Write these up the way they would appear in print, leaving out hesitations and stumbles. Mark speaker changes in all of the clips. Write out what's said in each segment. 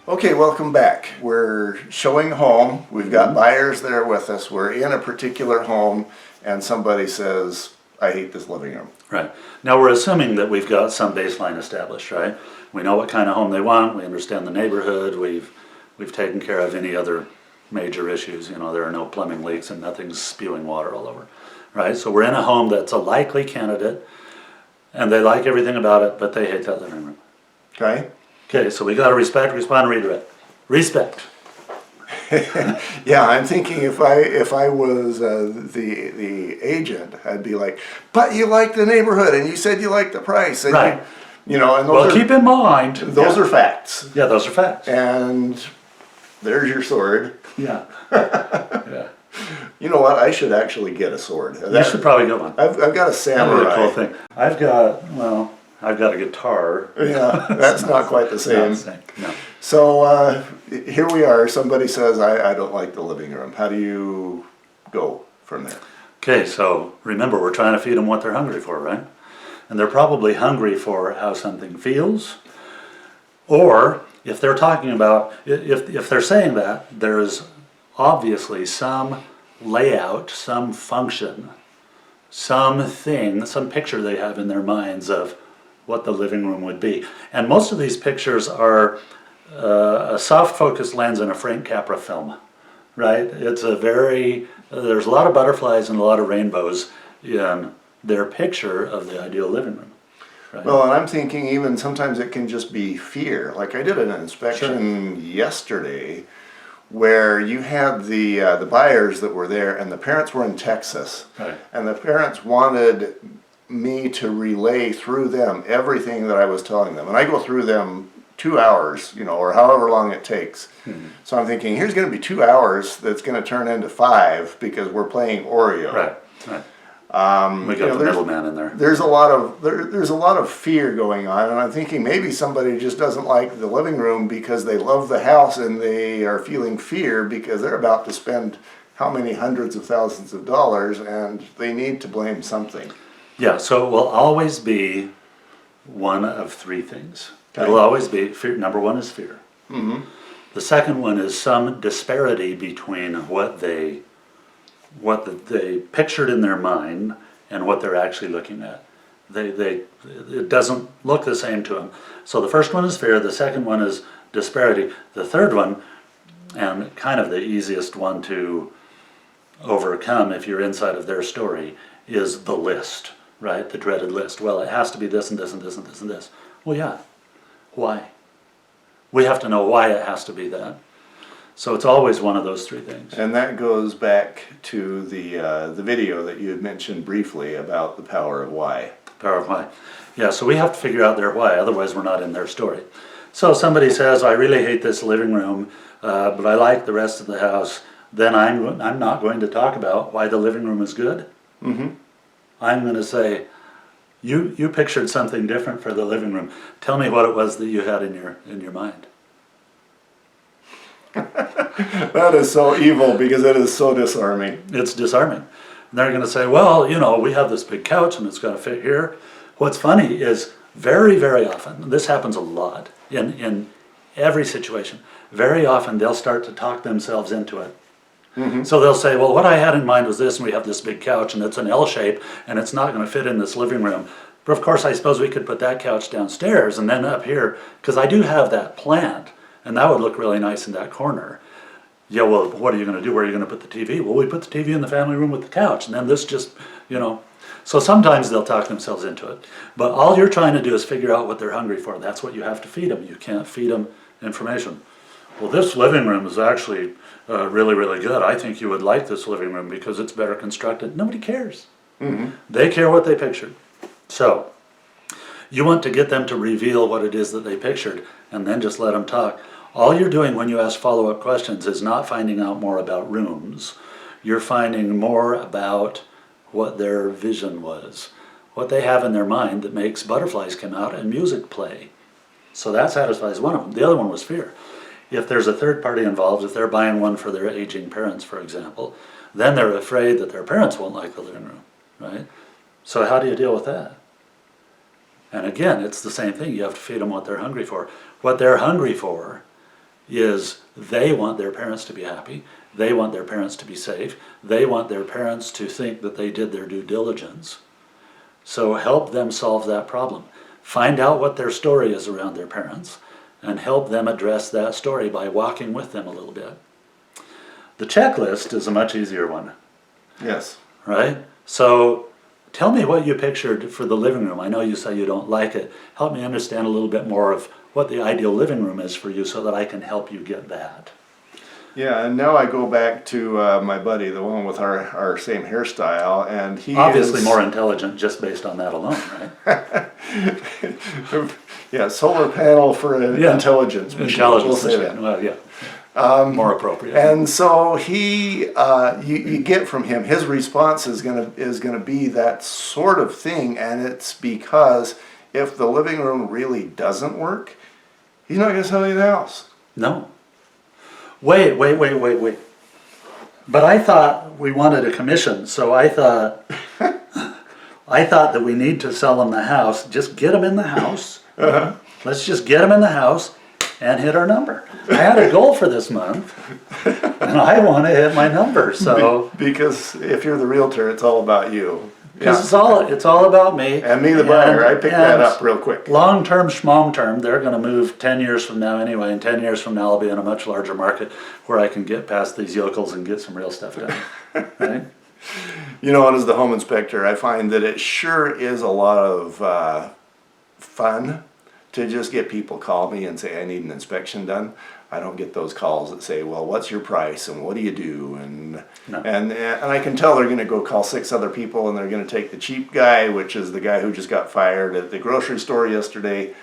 Speaker 1: Okay, welcome back. We're showing home. We've got buyers there with us. We're in a particular home and somebody says, I hate this living room.
Speaker 2: Right. Now we're assuming that we've got some baseline established, right? We know what kind of home they want, we understand the neighborhood, we've taken care of any other major issues. You know, there are no plumbing leaks and nothing's spewing water all over, right? So we're in a home that's a likely candidate and they like everything about it, but they hate that living room.
Speaker 1: Okay?
Speaker 2: Okay, so we got to respect, respond, redirect. Respect.
Speaker 1: Yeah, I'm thinking if I was the agent, I'd be like, but you like the neighborhood and you said you like the price. And
Speaker 2: Right.
Speaker 1: You know, and
Speaker 2: Well, keep in mind.
Speaker 1: those are facts.
Speaker 2: Yeah, those are facts.
Speaker 1: And there's your sword.
Speaker 2: Yeah. Yeah.
Speaker 1: You know what? I should actually get a sword.
Speaker 2: You should probably get one.
Speaker 1: I've got a
Speaker 2: That'd
Speaker 1: samurai.
Speaker 2: be a cool thing. I've got a guitar.
Speaker 1: Yeah, that's not quite the
Speaker 2: Not
Speaker 1: same.
Speaker 2: the same. No.
Speaker 1: So here we are. Somebody says, I don't like the living room. How do you go from there?
Speaker 2: Okay, so remember, we're trying to feed them what they're hungry for, right? And they're probably hungry for how something feels, or if they're talking about, if they're saying that, there's obviously some layout, some function, something, some picture they have in their minds of what the living room would be. And most of these pictures are a soft focus lens and a Frank Capra film, right? It's there's a lot of butterflies and a lot of rainbows in their picture of the ideal living room. Right?
Speaker 1: Well, and I'm thinking even sometimes it can just be fear. Like I did an inspection yesterday where you had the buyers that were there and the parents were in Texas.
Speaker 2: Right.
Speaker 1: And the parents wanted me to relay through them everything that I was telling them. And I go through them 2 hours, you know, or however long it takes.
Speaker 2: Mm-hmm.
Speaker 1: So I'm thinking, here's going to be 2 hours that's going to turn into 5 because we're playing Oreo.
Speaker 2: Right, right. We got the middleman in there.
Speaker 1: There's a lot of fear going on, and I'm thinking maybe somebody just doesn't like the living room because they love the house and they are feeling fear because they're about to spend how many hundreds of thousands of dollars and they need to blame something.
Speaker 2: Yeah, so it will always be one of three things.
Speaker 1: Okay.
Speaker 2: It'll always be fear. Number one is fear.
Speaker 1: Mm-hmm.
Speaker 2: The second one is some disparity between what they pictured in their mind and what they're actually looking at. It doesn't look the same to them. So the first one is fear, the second one is disparity. The third one, and kind of the easiest one to overcome if you're inside of their story, is the list, right? The dreaded list. Well, it has to be this and this and this and this and this. Well, yeah. Why? We have to know why it has to be that. So it's always one of those three things.
Speaker 1: And that goes back to the video that you had mentioned briefly about the power of why.
Speaker 2: Power of why. Yeah, so we have to figure out their why, otherwise we're not in their story. So somebody says, I really hate this living room, but I like the rest of the house. Then I'm not going to talk about why the living room is good.
Speaker 1: Mm-hmm.
Speaker 2: I'm going to say, you pictured something different for the living room. Tell me what it was that you had in your mind.
Speaker 1: That is so evil because it is so disarming.
Speaker 2: It's disarming. And they're going to say, well, you know, we have this big couch and it's going to fit here. What's funny is very, very often, this happens a lot in every situation, very often they'll start to talk themselves into it. Mm-hmm. So they'll say, well, what I had in mind was this, and we have this big couch and it's an L shape and it's not going to fit in this living room. But of course, I suppose we could put that couch downstairs and then up here, because I do have that planned. And that would look really nice in that corner. Yeah, well, what are you going to do? Where are you going to put the TV? Well, we put the TV in the family room with the couch, and then this just, you know. So sometimes they'll talk themselves into it. But all you're trying to do is figure out what they're hungry for. That's what you have to feed them. You can't feed them information. Well, this living room is actually really, really good. I think you would like this living room because it's better constructed. Nobody cares. Mm-hmm. They care what they pictured. So you want to get them to reveal what it is that they pictured, and then just let them talk. All you're doing when you ask follow-up questions is not finding out more about rooms. You're finding more about what their vision was, what they have in their mind that makes butterflies come out and music play. So that satisfies one of them. The other one was fear. If there's a third party involved, if they're buying one for their aging parents, for example, then they're afraid that their parents won't like the living room, right? So how do you deal with that? And again, it's the same thing. You have to feed them what they're hungry for. What they're hungry for is they want their parents to be happy, they want their parents to be safe, they want their parents to think that they did their due diligence. So help them solve that problem. Find out what their story is around their parents and help them address that story by walking with them a little bit. The checklist is a much easier one,
Speaker 1: Yes.
Speaker 2: right? So tell me what you pictured for the living room. I know you say you don't like it. Help me understand a little bit more of what the ideal living room is for you so that I can help you get that.
Speaker 1: Yeah, and now I go back to my buddy, the one with our same hairstyle, and he
Speaker 2: Obviously
Speaker 1: is
Speaker 2: more intelligent just based on that alone, right?
Speaker 1: yeah, solar panel for
Speaker 2: Yeah.
Speaker 1: intelligence. We'll
Speaker 2: Intelligence
Speaker 1: say
Speaker 2: machine.
Speaker 1: that.
Speaker 2: Well, yeah. More appropriate.
Speaker 1: And so you get from him, his response is gonna be that sort of thing, and it's because if the living room really doesn't work, he's not gonna sell you the house.
Speaker 2: No. Wait. But I thought we wanted a commission, so I thought that we need to sell them the house. Just get them in the house. Let's just get them in the house and hit our number. I had a goal for this month, and I want to hit my number. So
Speaker 1: Because if you're the realtor, it's all about you.
Speaker 2: because it's all about me.
Speaker 1: And me, the buyer, I picked that up real quick.
Speaker 2: Long term, schmong term, they're going to move 10 years from now anyway, and 10 years from now I'll be in a much larger market where I can get past these yokels and get some real stuff done. Right?
Speaker 1: You know, and as the home inspector, I find that it sure is a lot of fun to just get people call me and say, I need an inspection done. I don't get those calls that say, well, what's your price and what do you do? And
Speaker 2: No.
Speaker 1: and I can tell they're going to go call 6 other people and they're going to take the cheap guy, which is the guy who just got fired at the grocery store yesterday.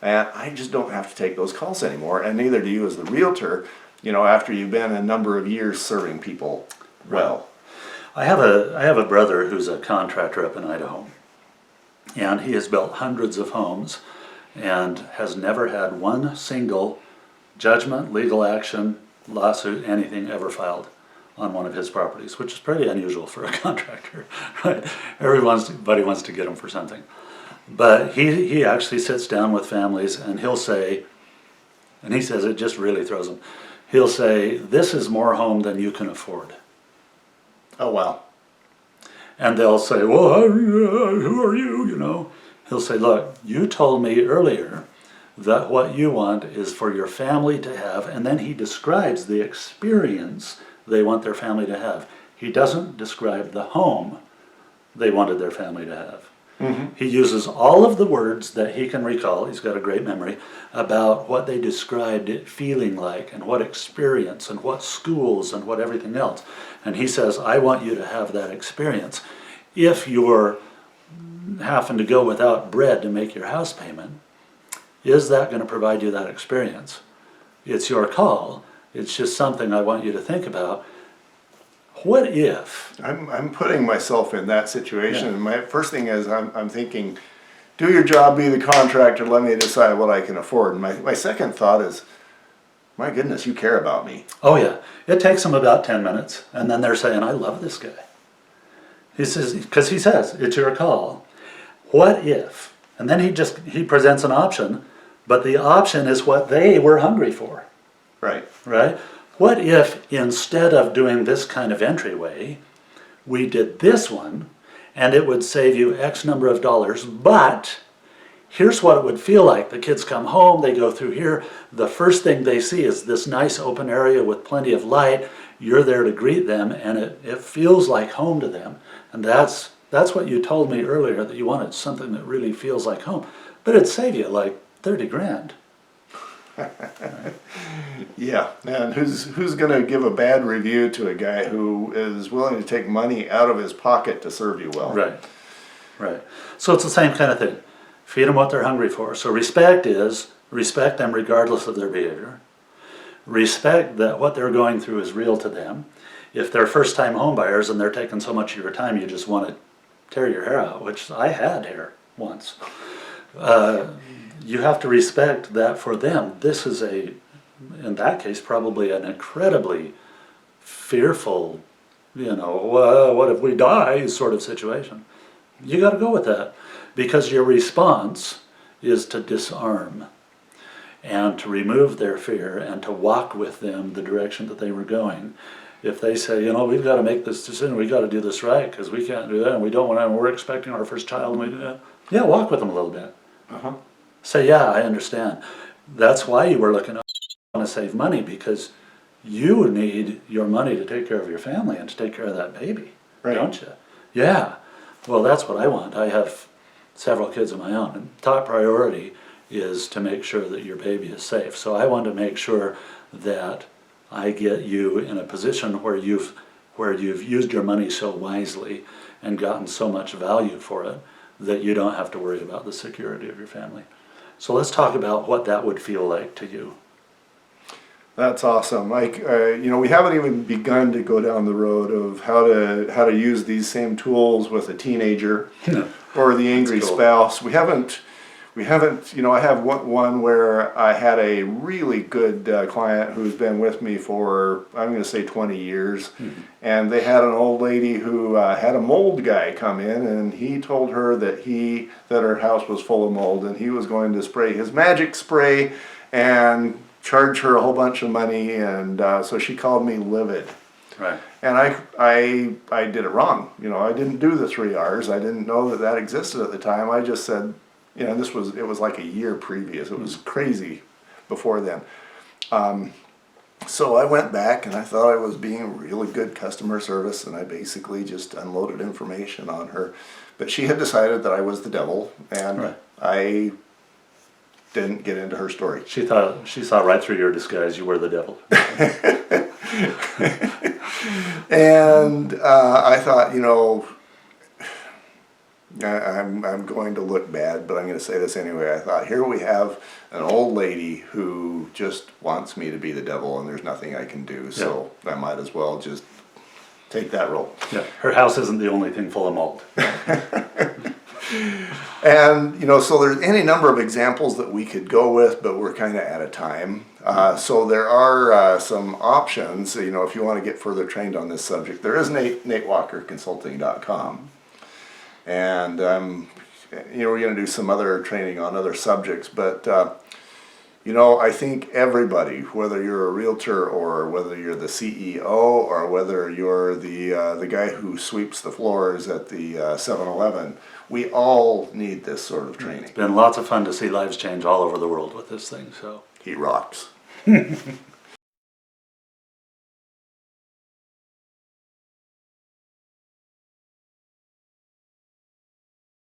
Speaker 1: And I just don't have to take those calls anymore. And neither do you as the realtor, you know, after you've been a number of years serving people well.
Speaker 2: I have a brother who's a contractor up in Idaho, and he has built hundreds of homes and has never had one single judgment, legal action, lawsuit, anything ever filed on one of his properties, which is pretty unusual for a contractor, right? Everybody wants to get him for something. But he actually sits down with families and he'll say, and he says it just really throws him, he'll say, this is more home than you can afford.
Speaker 1: Oh, wow.
Speaker 2: And they'll say, well, who are you, you know? He'll say, look, you told me earlier that what you want is for your family to have, and then he describes the experience they want their family to have. He doesn't describe the home they wanted their family to have. Mm-hmm. He uses all of the words that he can recall, he's got a great memory, about what they described it feeling like and what experience and what schools and what everything else. And he says, I want you to have that experience. If you're having to go without bread to make your house payment, is that going to provide you that experience? It's your call. It's just something I want you to think about. What if?
Speaker 1: I'm putting myself in that situation. Yeah. And my first thing is I'm thinking, do your job, be the contractor, let me decide what I can afford. And my second thought is, my goodness, you care about me.
Speaker 2: Oh yeah, it takes them about 10 minutes. And then they're saying, I love this guy. He says, because he says, it's your call. What if? And then he presents an option, but the option is what they were hungry for.
Speaker 1: Right.
Speaker 2: Right? What if instead of doing this kind of entryway, we did this one, and it would save you X number of dollars, but here's what it would feel like. The kids come home, they go through here, the first thing they see is this nice open area with plenty of light. You're there to greet them, and it feels like home to them. And that's what you told me earlier, that you wanted something that really feels like home. But it'd save you like 30 grand.
Speaker 1: Yeah, and who's going to give a bad review to a guy who is willing to take money out of his pocket to serve you well?
Speaker 2: Right. So it's the same kind of thing. Feed them what they're hungry for. So respect them regardless of their behavior. Respect that what they're going through is real to them. If they're first-time home buyers and they're taking so much of your time, you just want to tear your hair out, which I had hair once. You have to respect that for them. This is in that case, probably an incredibly fearful, what if we die sort of situation. You got to go with that because your response is to disarm. and to remove their fear and to walk with them the direction that they were going. If they say, you know, we've got to make this decision, we've got to do this right because we can't do that and we don't want to, and we're expecting our first child, and we do that. Yeah, walk with them a little bit.
Speaker 1: Uh-huh.
Speaker 2: Say, yeah, I understand. That's why you were looking to save money, because you need your money to take care of your family and to take care of that baby,
Speaker 1: Right.
Speaker 2: don't you? Yeah. Well, that's what I want. I have several kids of my own, and top priority is to make sure that your baby is safe. So I want to make sure that I get you in a position where you've used your money so wisely and gotten so much value for it that you don't have to worry about the security of your family. So let's talk about what that would feel like to you.
Speaker 1: That's awesome. Like, you know, we haven't even begun to go down the road of how to use these same tools with a teenager or the angry
Speaker 2: That's cool.
Speaker 1: spouse. We haven't. You know, I have one where I had a really good client who's been with me for, I'm going to say 20 years, and they had an old lady who had a mold guy come in, and he told her that her house was full of mold, and he was going to spray his magic spray and charge her a whole bunch of money, and so she called me livid.
Speaker 2: Right.
Speaker 1: And I did it wrong. You know, I didn't do the 3 R's. I didn't know that existed at the time. I just said, you know, it was like a year previous. It was crazy before then. So I went back and I thought I was being really good customer service, and I basically just unloaded information on her. But she had decided that I was the devil, and
Speaker 2: Right.
Speaker 1: I didn't get into her story.
Speaker 2: She saw right through your disguise. You were the devil.
Speaker 1: And I thought, you know, I'm going to look bad, but I'm going to say this anyway. I thought, here we have an old lady who just wants me to be the devil, and there's nothing I can do, so I might as well just take that role.
Speaker 2: Yeah. Her house isn't the only thing full of mold.
Speaker 1: And, you know, so there's any number of examples that we could go with, but we're kind of out of time. So there are some options, you know, if you want to get further trained on this subject. There is NateWalkerConsulting.com. And, you know, we're going to do some other training on other subjects, but, you know, I think everybody, whether you're a realtor or whether you're the CEO or whether you're the guy who sweeps the floors at the 7-Eleven, we all need this sort of training.
Speaker 2: It's been lots of fun to see lives change all over the world with this thing. So
Speaker 1: He rocks.